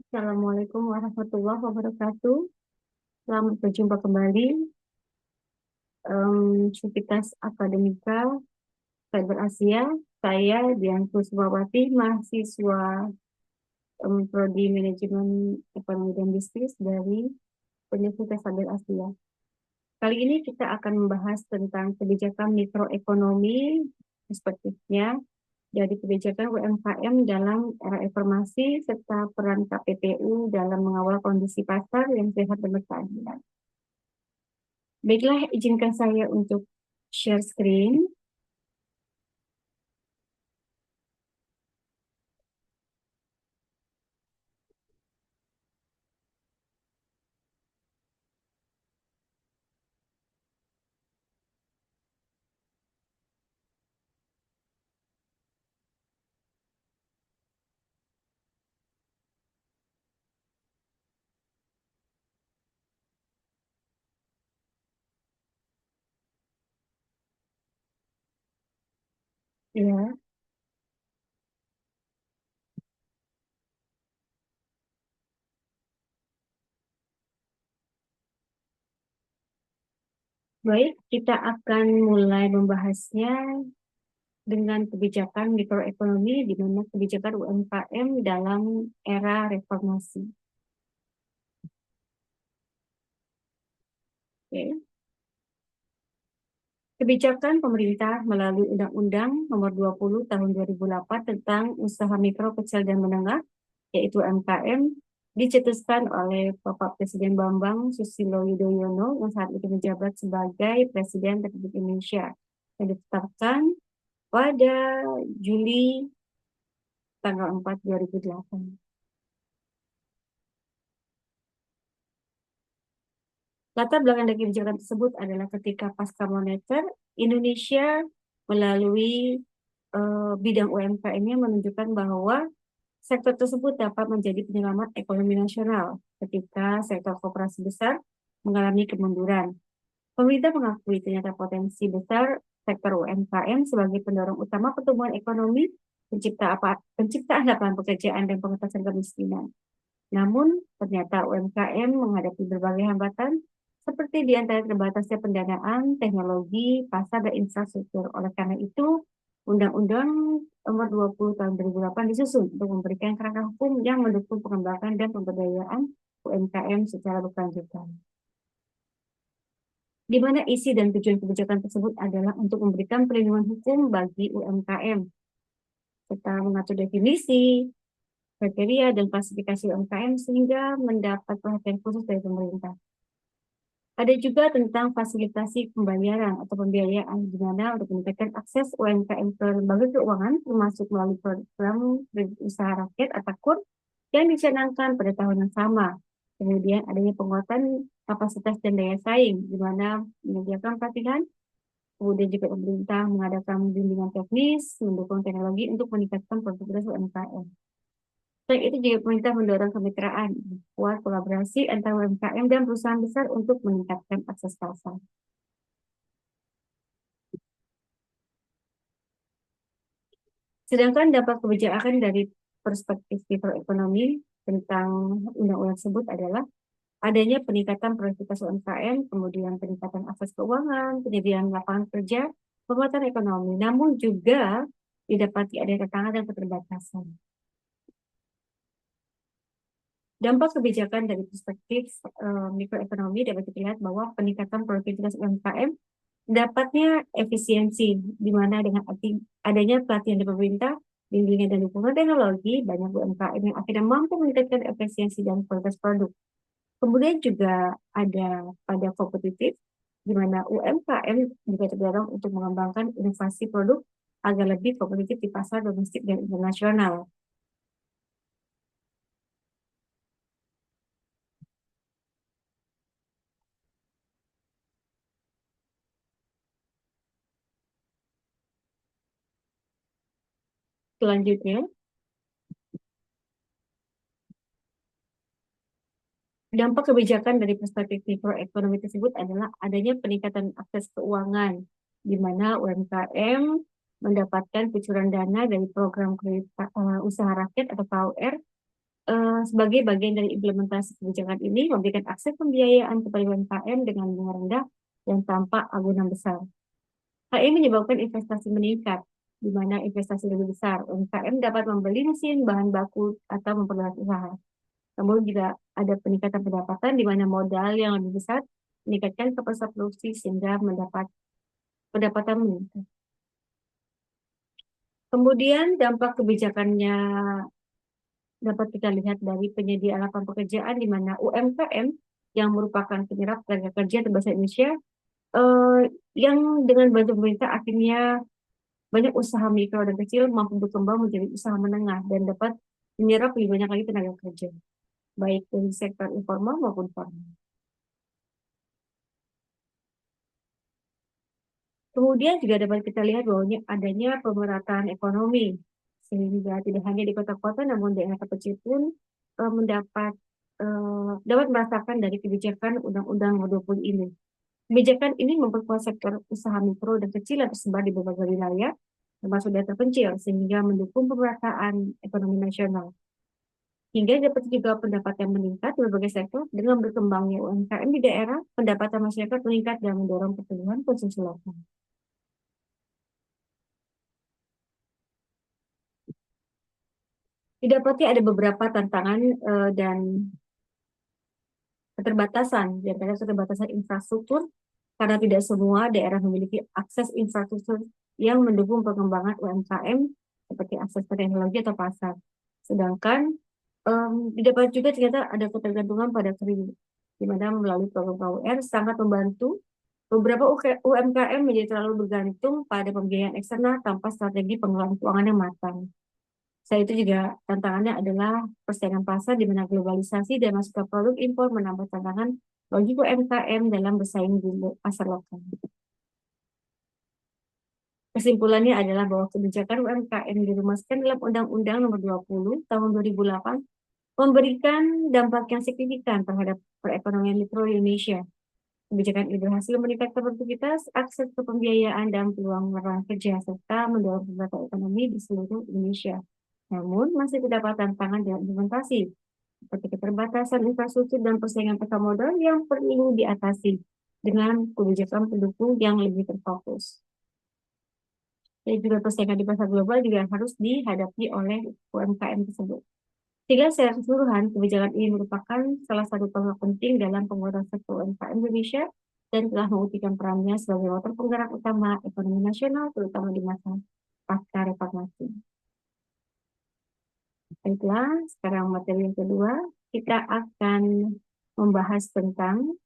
Assalamualaikum warahmatullahi wabarakatuh. Selamat berjumpa kembali. Civitas Akademika Cyber Asia. Saya Dianku Subawati, mahasiswa Prodi Manajemen Ekonomi dan Bisnis dari Universitas Cyber Asia. Kali ini kita akan membahas tentang kebijakan mikroekonomi, perspektifnya dari kebijakan UMKM dalam era informasi serta peran KPPU dalam mengawal kondisi pasar yang sehat dan berkeadilan. Baiklah, izinkan saya untuk share screen. Ya, baik, kita akan mulai membahasnya dengan kebijakan mikroekonomi, di mana kebijakan UMKM dalam era reformasi. Oke. Kebijakan pemerintah melalui Undang-Undang Nomor 20 Tahun 2008 tentang Usaha Mikro, Kecil, dan Menengah, yaitu UMKM, dicetuskan oleh Bapak Presiden Bambang Susilo Yudhoyono yang saat itu menjabat sebagai Presiden Republik Indonesia, yang ditetapkan pada Juli tanggal 4 2008. Latar belakang dari kebijakan tersebut adalah ketika pasca moneter, Indonesia melalui bidang UMKM-nya menunjukkan bahwa sektor tersebut dapat menjadi penyelamat ekonomi nasional ketika sektor koperasi besar mengalami kemunduran. Pemerintah mengakui ternyata potensi besar sektor UMKM sebagai pendorong utama pertumbuhan ekonomi, penciptaan lapangan pekerjaan, dan pengentasan kemiskinan. Namun, ternyata UMKM menghadapi berbagai hambatan, seperti di antara terbatasnya pendanaan, teknologi, pasar, dan infrastruktur. Oleh karena itu, Undang-Undang Nomor 20 Tahun 2008 disusun untuk memberikan kerangka hukum yang mendukung pengembangan dan pemberdayaan UMKM secara berkelanjutan. Di mana isi dan tujuan kebijakan tersebut adalah untuk memberikan perlindungan hukum bagi UMKM, serta mengatur definisi, kriteria, dan klasifikasi UMKM sehingga mendapat perhatian khusus dari pemerintah. Ada juga tentang fasilitasi pembayaran atau pembiayaan, di mana untuk meningkatkan akses UMKM ke lembaga keuangan, termasuk melalui program kredit usaha rakyat atau KUR yang dicanangkan pada tahun yang sama. Kemudian adanya penguatan kapasitas dan daya saing, di mana menyediakan pelatihan, kemudian juga pemerintah mengadakan bimbingan teknis, mendukung teknologi untuk meningkatkan produktivitas UMKM. Selain itu juga pemerintah mendorong kemitraan, kuat kolaborasi antara UMKM dan perusahaan besar untuk meningkatkan akses pasar. Sedangkan dampak kebijakan dari perspektif mikroekonomi tentang undang-undang tersebut adalah adanya peningkatan produktivitas UMKM, kemudian peningkatan akses keuangan, penyediaan lapangan kerja, penguatan ekonomi, namun juga didapati ada tantangan dan keterbatasan. Dampak kebijakan dari perspektif mikroekonomi dapat dilihat bahwa peningkatan produktivitas UMKM dapatnya efisiensi, di mana dengan adanya pelatihan dari pemerintah, bimbingan dan dukungan teknologi, banyak UMKM yang akhirnya mampu meningkatkan efisiensi dan kualitas produk. Kemudian juga ada pada kompetitif, di mana UMKM juga terdorong untuk mengembangkan inovasi produk agar lebih kompetitif di pasar domestik dan internasional. Selanjutnya, dampak kebijakan dari perspektif mikroekonomi tersebut adalah adanya peningkatan akses keuangan, di mana UMKM mendapatkan kucuran dana dari program kredit usaha rakyat atau KUR sebagai bagian dari implementasi kebijakan ini memberikan akses pembiayaan kepada UMKM dengan bunga rendah dan tanpa agunan besar. Hal ini menyebabkan investasi meningkat, di mana investasi lebih besar. UMKM dapat membeli mesin, bahan baku, atau memperluas usaha. Namun juga ada peningkatan pendapatan di mana modal yang lebih besar meningkatkan kapasitas produksi sehingga mendapat pendapatan meningkat. Kemudian dampak kebijakannya dapat kita lihat dari penyedia lapangan pekerjaan di mana UMKM yang merupakan penyerap tenaga kerja terbesar Indonesia eh, yang dengan bantu pemerintah akhirnya banyak usaha mikro dan kecil mampu berkembang menjadi usaha menengah dan dapat menyerap lebih banyak lagi tenaga kerja, baik dari sektor informal maupun formal. Kemudian juga dapat kita lihat bahwa adanya pemerataan ekonomi, sehingga tidak hanya di kota-kota, namun daerah terpencil pun dapat merasakan dari kebijakan Undang-Undang Nomor 20 ini. Kebijakan ini memperkuat sektor usaha mikro dan kecil yang tersebar di berbagai wilayah, termasuk daerah terpencil, sehingga mendukung pemerataan ekonomi nasional. Hingga dapat juga pendapatan meningkat di berbagai sektor dengan berkembangnya UMKM di daerah, pendapatan masyarakat meningkat dan mendorong pertumbuhan konsumsi lokal. Didapati ada beberapa tantangan dan keterbatasan, di antara keterbatasan infrastruktur, karena tidak semua daerah memiliki akses infrastruktur yang mendukung pengembangan UMKM, seperti akses ke teknologi atau pasar. Sedangkan didapat juga ternyata ada ketergantungan pada kredit, di mana melalui program KUR sangat membantu beberapa UMKM menjadi terlalu bergantung pada pembiayaan eksternal tanpa strategi pengelolaan keuangan yang matang. Saya itu juga tantangannya adalah persaingan pasar di mana globalisasi dan masuknya produk impor menambah tantangan bagi UMKM dalam bersaing di pasar lokal. Kesimpulannya adalah bahwa kebijakan UMKM dirumuskan dalam Undang-Undang Nomor 20 Tahun 2008 memberikan dampak yang signifikan terhadap perekonomian mikro di Indonesia. Kebijakan ini berhasil meningkatkan produktivitas, akses ke pembiayaan, dan peluang lapangan kerja, serta mendorong pemerataan ekonomi di seluruh Indonesia. Namun, masih terdapat tantangan dalam implementasi, seperti keterbatasan infrastruktur dan persaingan pasar modal yang perlu diatasi dengan kebijakan pendukung yang lebih terfokus. Dan juga persaingan di pasar global juga harus dihadapi oleh UMKM tersebut. Sehingga secara keseluruhan, kebijakan ini merupakan salah satu tonggak penting dalam penguatan sektor UMKM Indonesia dan telah membuktikan perannya sebagai motor penggerak utama ekonomi nasional, terutama di masa pasca reformasi. Baiklah, sekarang materi yang kedua, kita akan membahas tentang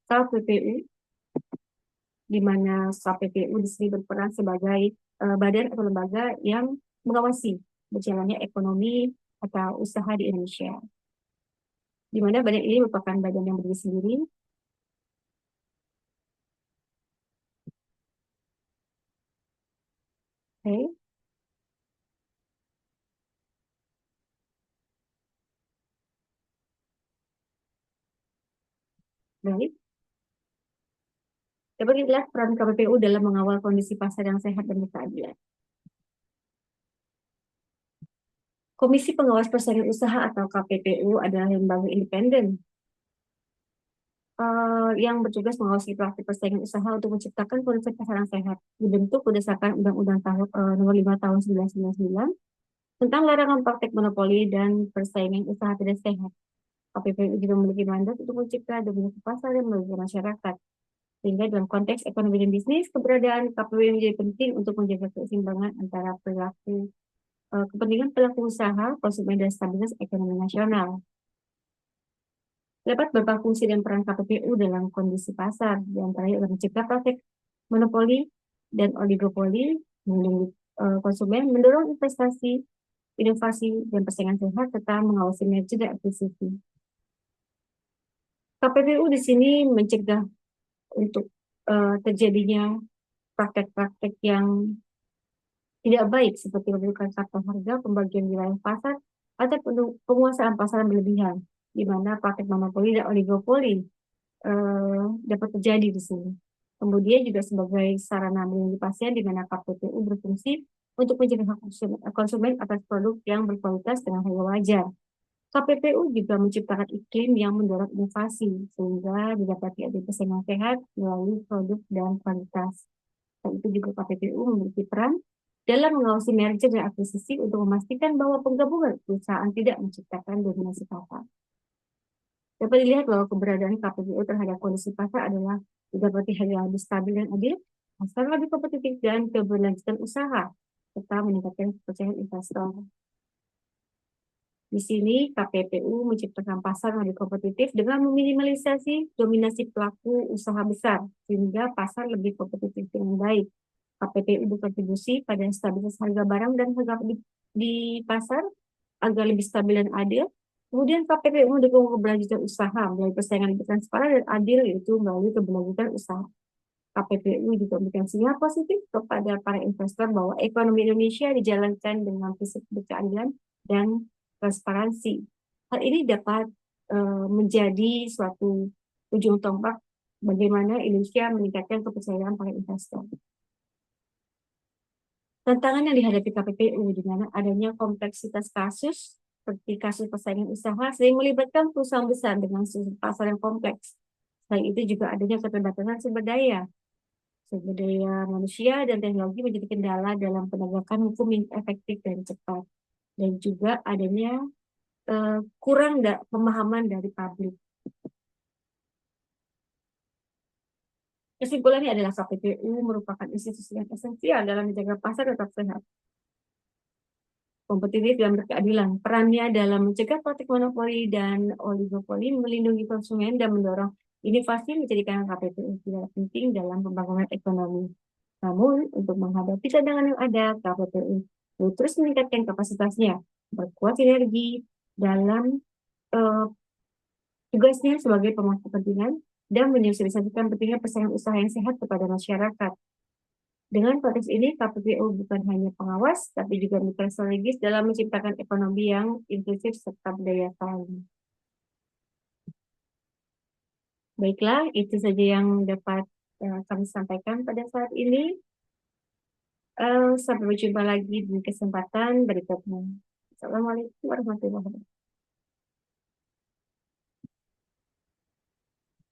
KPPU, di mana KPPU di sini berperan sebagai badan atau lembaga yang mengawasi berjalannya ekonomi atau usaha di Indonesia. Di mana badan ini merupakan badan yang berdiri sendiri. Oke, baik. Dapat inilah peran KPPU dalam mengawal kondisi pasar yang sehat dan berkeadilan. Komisi Pengawas Persaingan Usaha atau KPPU adalah lembaga independen yang bertugas mengawasi praktik persaingan usaha untuk menciptakan kondisi pasar yang sehat. Dibentuk berdasarkan Undang-Undang Nomor 5 Tahun 1999 tentang larangan praktik monopoli dan persaingan usaha tidak sehat. KPPU juga memiliki mandat untuk mencipta dominasi pasar yang merugikan masyarakat. Sehingga dalam konteks ekonomi dan bisnis, keberadaan KPPU menjadi penting untuk menjaga keseimbangan antara kepentingan pelaku usaha, konsumen, dan stabilitas ekonomi nasional. Dapat beberapa fungsi dan peran KPPU dalam kondisi pasar, di antaranya adalah mencegah praktik monopoli dan oligopoli, melindungi konsumen, mendorong investasi, inovasi, dan persaingan sehat, serta mengawasi merger dan akuisisi. KPPU di sini mencegah untuk terjadinya praktek-praktek yang tidak baik seperti menentukan faktor harga, pembagian wilayah pasar, atau penguasaan pasar yang berlebihan, di mana praktek monopoli dan oligopoli dapat terjadi di sini. Kemudian juga sebagai sarana melindungi pasien di mana KPPU berfungsi untuk mencegah hak konsumen atas produk yang berkualitas dengan harga wajar. KPPU juga menciptakan iklim yang mendorong inovasi sehingga didapati ada persaingan sehat melalui produk dan kualitas. Dan itu juga KPPU memiliki peran dalam mengawasi merger dan akuisisi untuk memastikan bahwa penggabungan perusahaan tidak menciptakan dominasi pasar. Dapat dilihat bahwa keberadaan KPPU terhadap kondisi pasar adalah didapati harga yang lebih stabil dan adil, pasar lebih kompetitif, dan keberlanjutan usaha, serta meningkatkan kepercayaan investor. Di sini KPPU menciptakan pasar yang lebih kompetitif dengan meminimalisasi dominasi pelaku usaha besar, sehingga pasar lebih kompetitif dengan baik. KPPU berkontribusi pada stabilitas harga barang dan harga di pasar agar lebih stabil dan adil. Kemudian KPPU mendukung keberlanjutan usaha melalui persaingan yang transparan dan adil, yaitu melalui keberlanjutan usaha. KPPU juga memberikan sinyal positif kepada para investor bahwa ekonomi Indonesia dijalankan dengan prinsip keadilan dan transparansi. Hal ini dapat menjadi suatu ujung tombak bagaimana Indonesia meningkatkan kepercayaan para investor. Tantangan yang dihadapi KPPU di mana adanya kompleksitas kasus seperti kasus persaingan usaha sering melibatkan perusahaan besar dengan pasar yang kompleks. Selain itu juga adanya keterbatasan sumber daya manusia dan teknologi menjadi kendala dalam penegakan hukum yang efektif dan cepat. Dan juga adanya kurang pemahaman dari publik. Kesimpulannya adalah KPPU merupakan institusi yang esensial dalam menjaga pasar tetap sehat, kompetitif, dan berkeadilan. Perannya dalam mencegah praktik monopoli dan oligopoli, melindungi konsumen, dan mendorong inovasi menjadikan KPPU tidak penting dalam pembangunan ekonomi. Namun, untuk menghadapi tantangan yang ada, KPPU terus meningkatkan kapasitasnya, berkuat sinergi dalam uh, tugasnya sebagai pemangku kepentingan, dan menyosialisasikan pentingnya persaingan usaha yang sehat kepada masyarakat. Dengan konteks ini, KPPU bukan hanya pengawas, tapi juga mitra strategis dalam menciptakan ekonomi yang inklusif serta berdaya saing. Baiklah, itu saja yang dapat kami sampaikan pada saat ini. Sampai berjumpa lagi di kesempatan berikutnya. Assalamualaikum warahmatullahi wabarakatuh.